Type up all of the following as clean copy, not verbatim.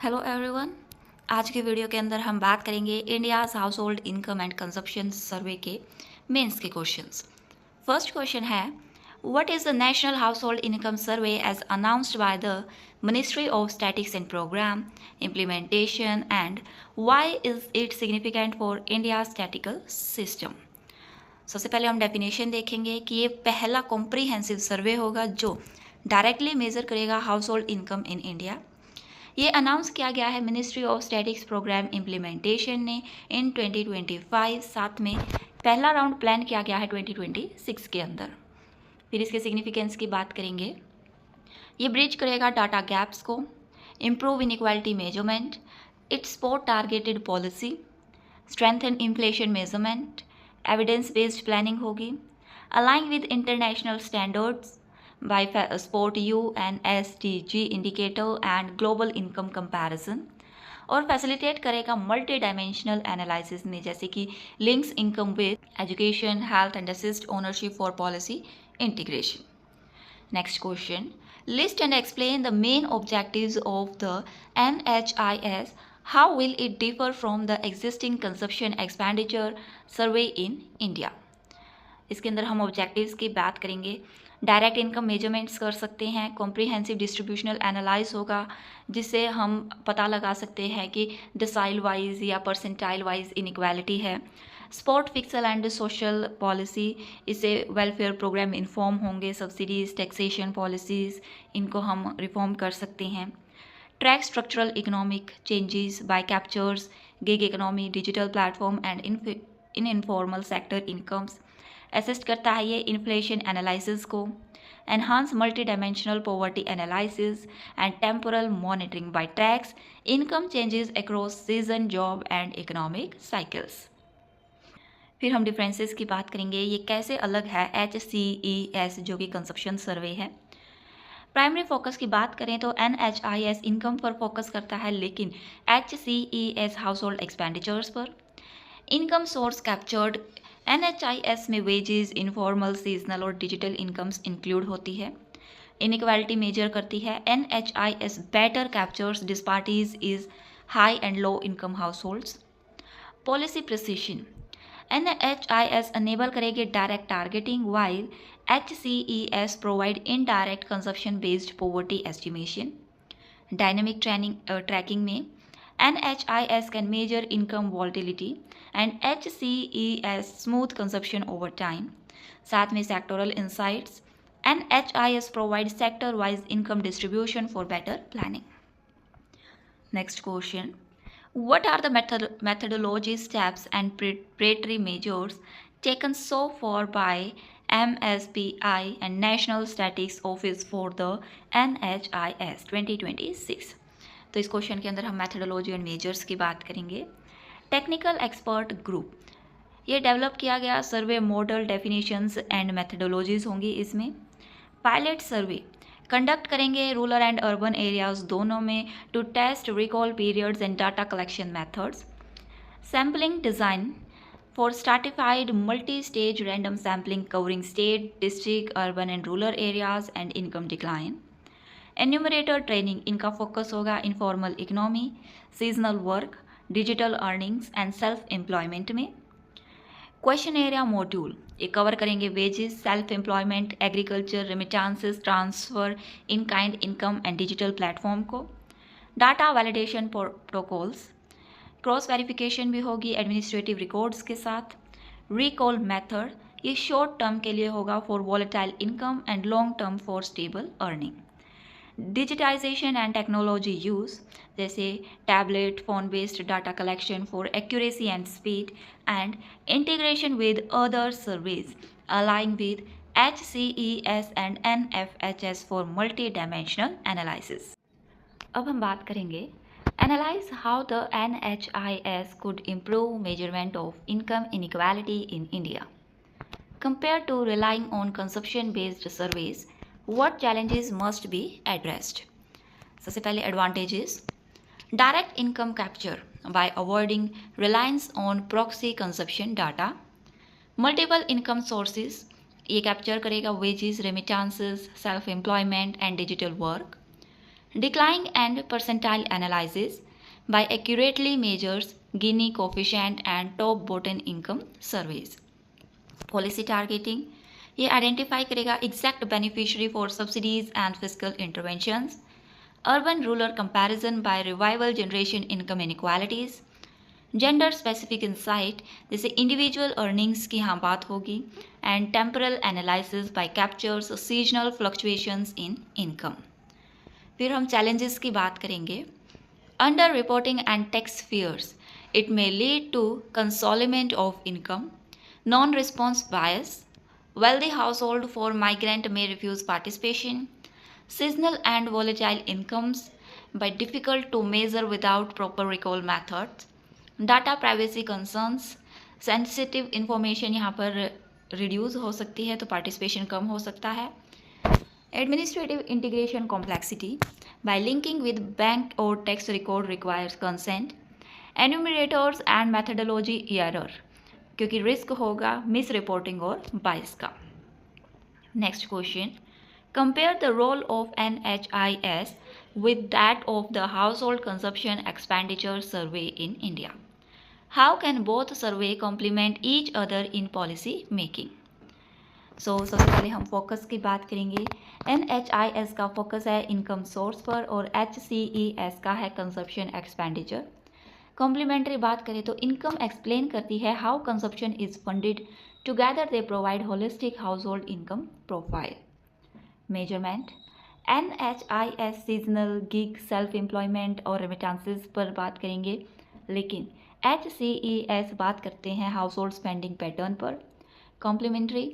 Hello everyone. आज के video के अंदर हम बात करेंगे India's household income and consumption survey के मेंस के क्वेश्चंस। फर्स्ट क्वेश्चन है, what is the national household income survey as announced by the ministry of statistics and programme implementation and why is it significant for India statical system. सबसे पहले हम definition देखेंगे कि ये पहला comprehensive survey होगा जो डायरेक्टली मेजर करेगा household income in India. ये अनाउंस किया गया है ministry of statistics programme implementation ने इन 2025, साथ में पहला राउंड प्लान किया गया है 2026 के अंदर। फिर इसके सिग्निफिकेंस की बात करेंगे। ये ब्रिज करेगा डाटा गैप्स को, improve inequality measurement, it's support targeted policy, strengthen inflation measurement, evidence based planning होगी, align with international standards by support UNSDG indicator and global income comparison, और फैसिलिटेट करेगा मल्टी डायमेंशनल एनालिसिस में, जैसे कि links income with education, health and assist ownership for policy integration. Next question, list and explain the main objectives of the NHIS. How will it differ from the existing consumption expenditure survey in India. इसके अंदर हम objectives की बात करेंगे। Direct income measurements कर सकते हैं, comprehensive distributional analyse होगा जिससे हम पता लगा सकते हैं कि डिसाइल वाइज या परसेंटाइल वाइज इनइक्वालिटी है। Support fiscal and social policy, इससे वेलफेयर प्रोग्राम इन्फॉर्म होंगे, सब्सिडीज, टैक्सेशन पॉलिसीज़, इनको हम रिफॉर्म कर सकते हैं। Track structural economic changes by captures gig economy, digital platform and in informal sector incomes. Assist करता है ये इन्फ्लेशन एनालिसिस को, enhance multi dimensional poverty analysis and temporal monitoring by tracks income changes across season, job and economic cycles. फिर हम differences की बात करेंगे, ये कैसे अलग है HCES जो कि कंजप्शन सर्वे है। प्राइमरी फोकस की बात करें तो NHIS इनकम पर फोकस करता है, लेकिन HCES हाउस होल्ड एक्सपेंडिचर्स पर। इनकम सोर्स कैप्चर्ड NHIS में वेजेस, इनफॉर्मल, सीजनल और डिजिटल इनकम्स इंक्लूड होती है। इनइक्वालिटी मेजर करती है। NHIS better captures disparities is high and low income household. Policy precision, NHIS enable करेगी direct targeting while HCES provide indirect consumption based poverty estimation. Dynamic tracking में NHIS can measure income volatility and HCES smooth consumption over time. साथ में sectoral insights, NHIS provides sector-wise income distribution for better planning. Next question, what are the methodology steps and preparatory measures taken so far by MSPI and National Statistics Office for the NHIS 2026? तो इस question के अंदर हम methodology and measures की बात करेंगे। Technical expert group, ये develop किया गया survey model, definitions and methodologies होंगी इसमें। पायलट सर्वे कंडक्ट करेंगे रूरल एंड अर्बन एरियाज दोनों में to test recall periods and data collection methods. Sampling design for stratified multi stage random sampling covering state, district, urban and rural areas and income decline. Enumerator training, इनका focus होगा informal economy, seasonal work, digital earnings and self employment में। Question area module, ये cover करेंगे wages, self employment, agriculture, remittances, transfer in kind income and digital platform को। Data validation protocols, cross verification भी होगी administrative records के साथ। Recall method, ये short term के लिए होगा for volatile income and long term for stable earning. Digitization and technology use, जैसे tablet, phone based data collection for accuracy and speed and integration with other service align with HCES and NFHS for multi dimensional analysis. अब हम बात करेंगे analyse how the NHIS could improve measurement of income inequality in India compare to relying on consumption based surveys. What challenges must be addressed? सबसे पहले advantages, direct income capture by avoiding reliance on proxy consumption data. Multiple income sources, ये capture करेगा wages, remittances, self employment and digital work. Decline and percentile analysis by accurately measures Gini coefficient and top bottom income surveys. Policy targeting, ये identify करेगा exact beneficiary for subsidies and physical interventions. Urban rural comparison by revival generation income inequalities. Gender specific insight, जैसे individual earnings की यहाँ बात होगी. And temporal analysis by captures seasonal fluctuations in income. फिर हम challenges की बात करेंगे. Under reporting and tax fears, it may lead to concealment of income. Non response bias, wealthy household for migrant may refuse participation. Seasonal and volatile incomes by difficult to measure without proper recall methods. Data privacy concerns, sensitive information यहाँ पर reduce हो सकती है तो participation कम हो सकता है. Administrative integration complexity by linking with bank or tax record requires consent. Enumerators and methodology error, क्योंकि रिस्क होगा मिस रिपोर्टिंग और बाइस का. Next question, compare the role of NHIS with that of the household consumption expenditure survey in India. How can both survey complement each other in policy making. So सबसे पहले हम focus की बात करेंगे. NHIS का focus है income source पर और HCES का है कंजप्शन एक्सपेंडिचर. कॉम्प्लीमेंट्री बात करें तो इनकम एक्सप्लेन करती है how consumption is funded. Together they provide holistic household income profile. Measurement, NHIS seasonal, gig, self employment और रेमिटेंसेस पर बात करेंगे, लेकिन HCES बात करते हैं हाउस होल्ड स्पेंडिंग पैटर्न पर. कॉम्प्लीमेंट्री,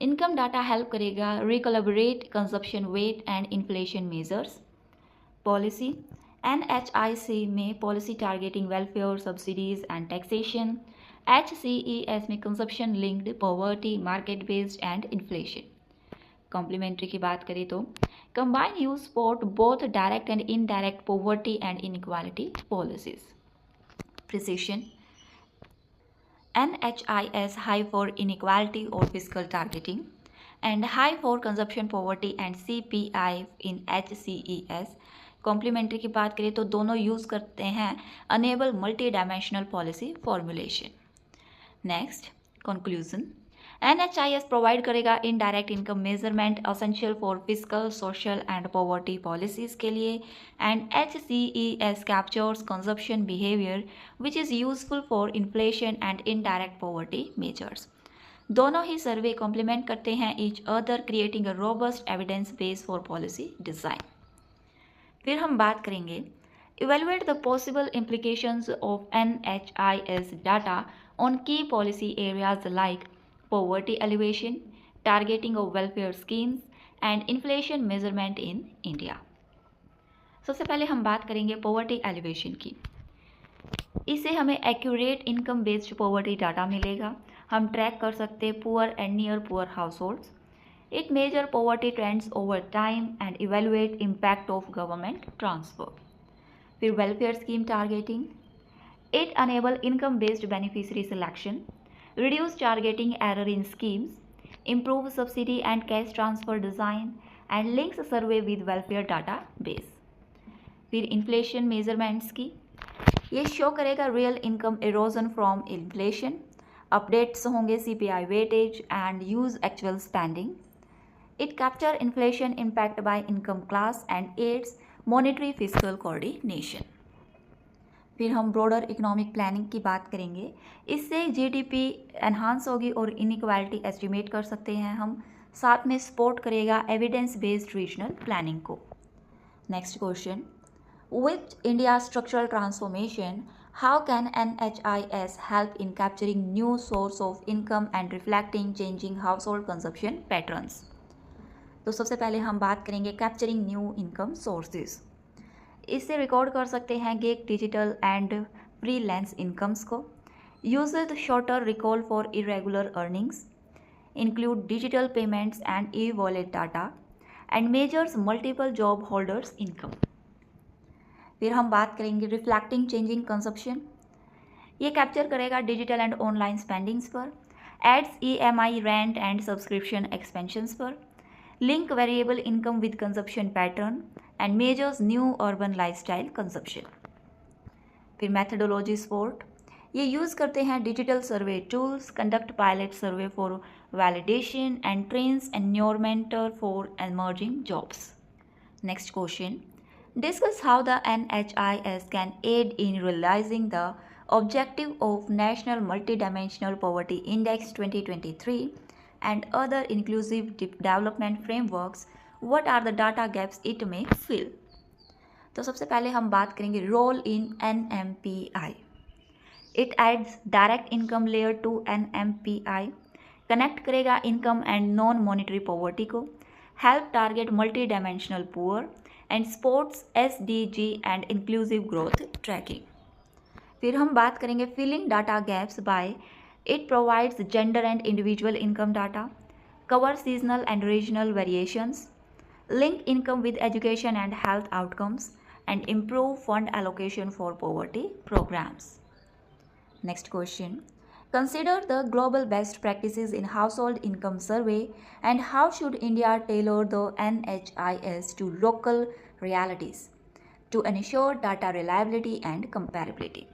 इनकम डाटा हेल्प करेगा corroborate consumption weight and inflation measures. Policy, NHIC में policy targeting welfare, subsidies and taxation. HCES में consumption linked, poverty, market based and inflation. Complementary की बात करें तो combine use support both direct and indirect poverty and inequality policies. Precision, NHIS high for inequality or fiscal targeting and high for consumption poverty and CPI in HCES. Complementary की बात करें तो दोनों use करते हैं enable multi dimensional policy formulation. Next, conclusion, NHIS provide करेगा indirect income measurement essential for physical, social and poverty policies के लिए. And HCES captures consumption behaviour which is useful for inflation and indirect poverty measures. दोनों ही survey complement करते हैं each other, creating a robust evidence base for policy design. फिर हम बात करेंगे evaluate the possible implications of NHIS data on key policy areas like poverty alleviation, targeting of welfare schemes and inflation measurement in India. सबसे पहले हम बात करेंगे poverty alleviation की. इससे हमें accurate income based poverty data मिलेगा. हम ट्रैक कर सकते हैं poor and near poor house holds. It measure poverty trends over time and evaluate impact of government transfer. फिर welfare scheme targeting. It enable income-based beneficiary selection, reduce targeting error in schemes, improve subsidy and cash transfer design, and links survey with welfare database. फिर inflation measurements की. ये show करेगा real income erosion from inflation. Updates होंगे CPI weightage and use actual spending. It captures inflation impact by income class and aids monetary fiscal coordination. फिर हम broader economic planning की बात करेंगे. इससे GDP एनहांस होगी और इनइक्वालिटी एस्टिमेट कर सकते हैं हम. साथ में सपोर्ट करेगा एविडेंस बेस्ड रीजनल प्लानिंग को. Next question, with India structural transformation how can NHIS help in capturing new source of income and reflecting changing household consumption patterns. तो सबसे पहले हम बात करेंगे कैप्चरिंग न्यू इनकम सोर्सेज. इससे record कर सकते हैं gig, digital and freelance incomes को. Uses shorter recall for irregular earnings, include digital payments and e wallet data and measures multiple job holders income. फिर हम बात करेंगे रिफ्लेक्टिंग चेंजिंग कंजप्शन. ये कैप्चर करेगा डिजिटल एंड ऑनलाइन स्पेंडिंग्स पर, ads EMI, rent and subscription expenses पर, link variable income with consumption pattern, and measures new urban lifestyle consumption. फिर methodology support, ये यूज़ करते हैं digital survey tools, conduct pilot survey for validation and trains enumerator for emerging jobs. Next question. Discuss how the NHIS can aid in realizing the objective of National Multidimensional Poverty Index 2023 and other inclusive development frameworks. What are the data gaps it may fill? तो सबसे पहले हम बात करेंगे role in NMPI. It adds direct income layer to NMPI, connect करेगा income and non monetary poverty को, help target multi dimensional poor and supports SDG and inclusive growth tracking. फिर हम बात करेंगे filling data gaps by it provides gender and individual income data, cover seasonal and regional variations, link income with education and health outcomes and improve fund allocation for poverty programs. Next question. Consider the global best practices in household income survey and how should India tailor the NHIS to local realities to ensure data reliability and comparability.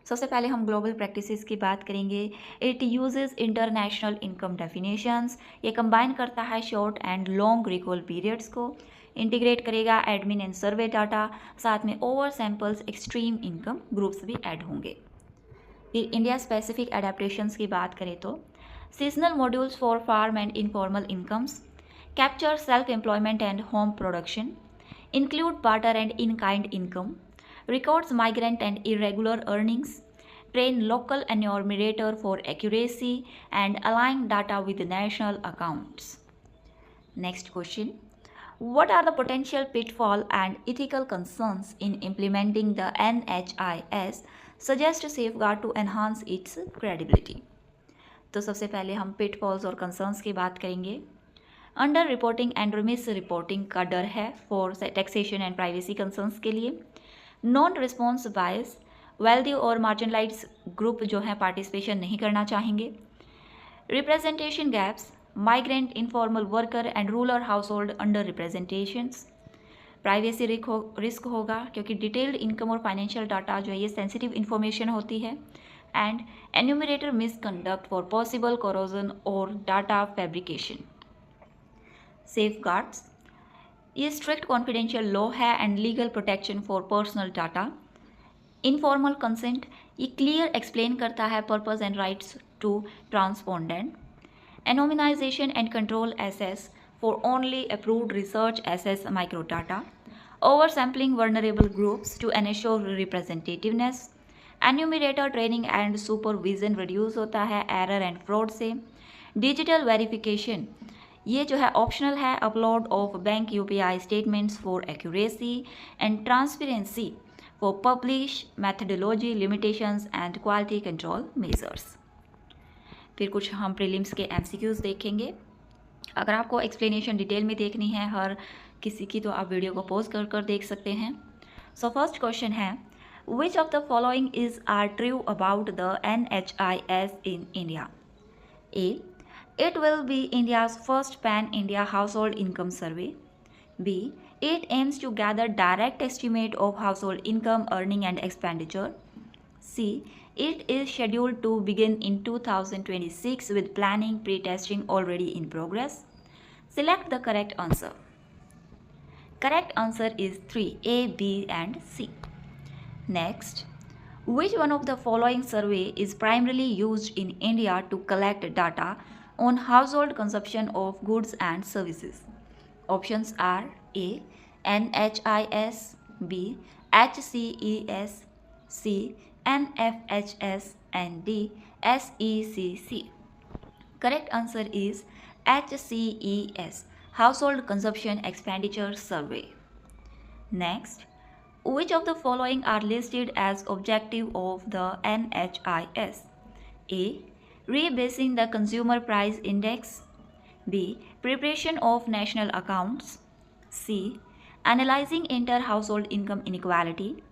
सबसे पहले हम global practices की बात करेंगे. It uses international income definitions, ये combine करता है short and long recall periods को, इंटीग्रेट करेगा एडमिन एंड सर्वे डाटा, साथ में oversamples extreme income groups भी ऐड होंगे. फिर इंडिया स्पेसिफिक एडेप्टेशंस की बात करें तो seasonal modules for farm and informal incomes, capture self employment and home production, include barter and in kind income, records migrant and irregular earnings, train local enumerator for accuracy and align data with national accounts. Next question. What are the potential pitfall and ethical concerns in implementing the NHIS? Suggest safeguard to enhance its credibility. तो सबसे पहले हम pitfalls और concerns की बात करेंगे. Under reporting and miss reporting का डर है for taxation and privacy concerns के लिए. नॉन रिस्पॉन्स बायस, वेल्दी और मार्जिनलाइज्ड ग्रुप जो हैं पार्टिसिपेशन नहीं करना चाहेंगे. Representation gaps, migrant, informal worker and rural house hold under representations. Privacy risk होगा क्योंकि डिटेल्ड इनकम और फाइनेंशियल डाटा जो है ये सेंसिटिव इन्फॉर्मेशन होती है. And enumerator misconduct for possible corrosion और डाटा फैब्रिकेशन. सेफ गार्ड्स, ये स्ट्रिक्ट कॉन्फिडेंशियल लॉ है and legal protection for personal data. Informal consent, ये क्लियर एक्सप्लेन करता है purpose and rights to respondent. Anonymization and control access for only approved research access micro data. Over sampling vulnerable groups to ensure representativeness. Enumerator training and supervision reduce होता है error and fraud से. Digital verification, ये जो है optional है. Upload of bank UPI statements for accuracy and transparency for publish methodology limitations and quality control measures. फिर कुछ हम प्रीलिम्स के MCQs देखेंगे. अगर आपको एक्सप्लेनेशन डिटेल में देखनी है हर किसी की तो आप वीडियो को पॉज कर कर देख सकते हैं. सो फर्स्ट क्वेश्चन है, which of the following is are true about the NHIS in India? A. It will be India's first pan-India household income survey. B. It aims to gather direct estimate of household income, earning and expenditure. C. It is scheduled to begin in 2026 with planning pre-testing already in progress. Select the correct answer. Correct answer is 3, A, B and C. Next, which one of the following survey is primarily used in India to collect data on household consumption of goods and services? Options are A. NHIS, B. HCES, C. NFHS and D. SECC. Correct answer is HCES, Household Consumption Expenditure Survey. Next, which of the following are listed as objective of the NHIS? A. Rebasing the consumer price index. B. Preparation of national accounts. C. Analyzing inter-household income inequality.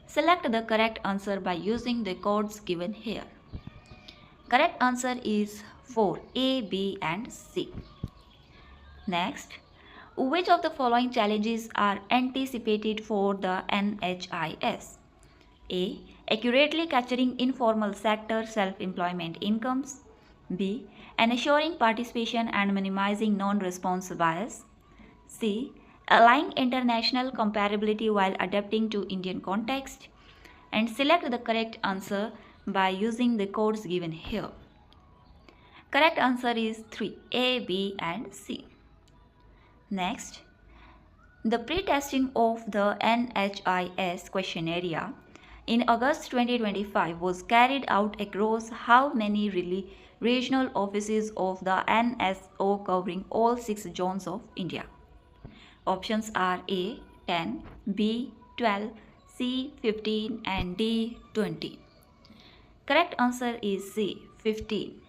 Select the correct answer by using the codes given here. Correct answer is 4, A, B and C. Next, Which of the following challenges are anticipated for the NHIS? A. Accurately capturing informal sector self-employment incomes. B. Ensuring participation and minimizing non-response bias. C. Aligning international comparability while adapting to Indian context. And select the correct answer by using the codes given here. Correct answer is 3. A, B and C. Next, the pre-testing of the NHIS questionnaire in August 2025 was carried out across how many regional offices of the NSO covering all 6 zones of India? Options are A. 10, B. 12, C. 15 and D. 20. Correct answer is C. 15.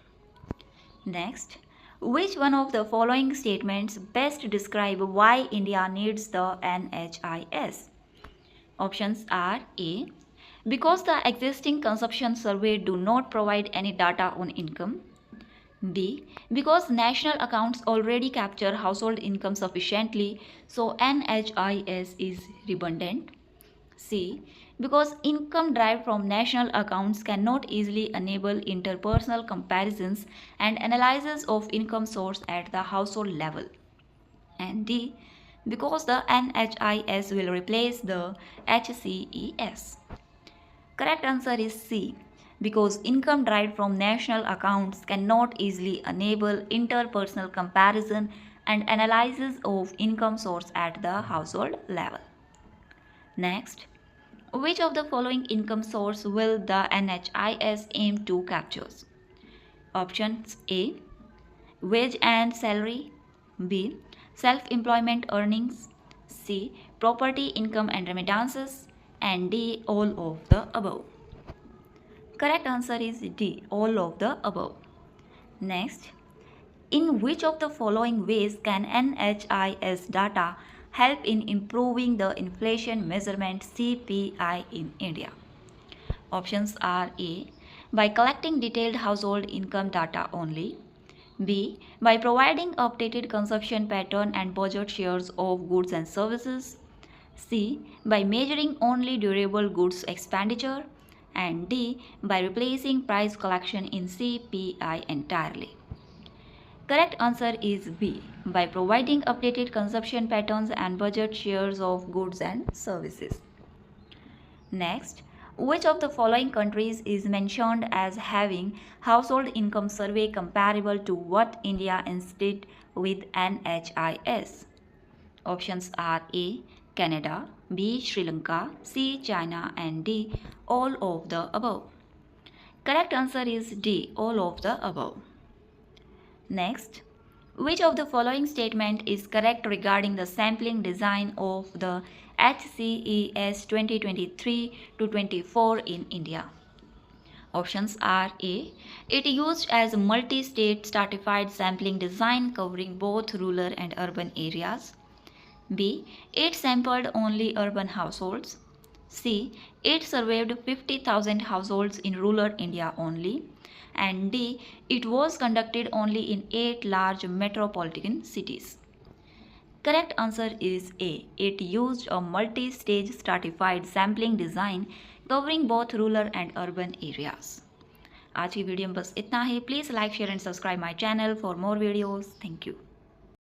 Next, which one of the following statements best describe why India needs the NHIS? Options are A. Because the existing consumption survey do not provide any data on income. B. Because national accounts already capture household income sufficiently, so NHIS is redundant. C. Because income derived from national accounts cannot easily enable interpersonal comparisons and analysis of income source at the household level. And D. Because the NHIS will replace the HCES. Correct answer is C. Because income derived from national accounts cannot easily enable interpersonal comparison and analysis of income source at the household level. Next, which of the following income source will the NHIS aim to capture? Options A. Wage and salary. B. Self-employment earnings. C. Property income and remittances. And D. All of the above. Correct answer is D. All of the above. Next, in which of the following ways can NHIS data help in improving the inflation measurement CPI in India? Options are A. By collecting detailed household income data only. B. By providing updated consumption pattern and budget shares of goods and services. C. By measuring only durable goods expenditure. And D. By replacing price collection in CPI entirely. Correct answer is B. By providing updated consumption patterns and budget shares of goods and services. Next, which of the following countries is mentioned as having household income survey comparable to what India instead with NHIS? Options are A. Canada, B. Sri Lanka, C. China and D. All of the above. Correct answer is D. All of the above. Next, which of the following statement is correct regarding the sampling design of the HCES 2023-24 in India? Options are A. It used as a multi-state stratified sampling design covering both rural and urban areas. B. It sampled only urban households. C. It surveyed 50,000 households in rural India only. And D. It was conducted only in 8 large metropolitan cities. Correct answer is A. It used a multi-stage stratified sampling design covering both rural and urban areas. आज की video में बस इतना ही. Please like share and subscribe my channel for more videos. Thank you.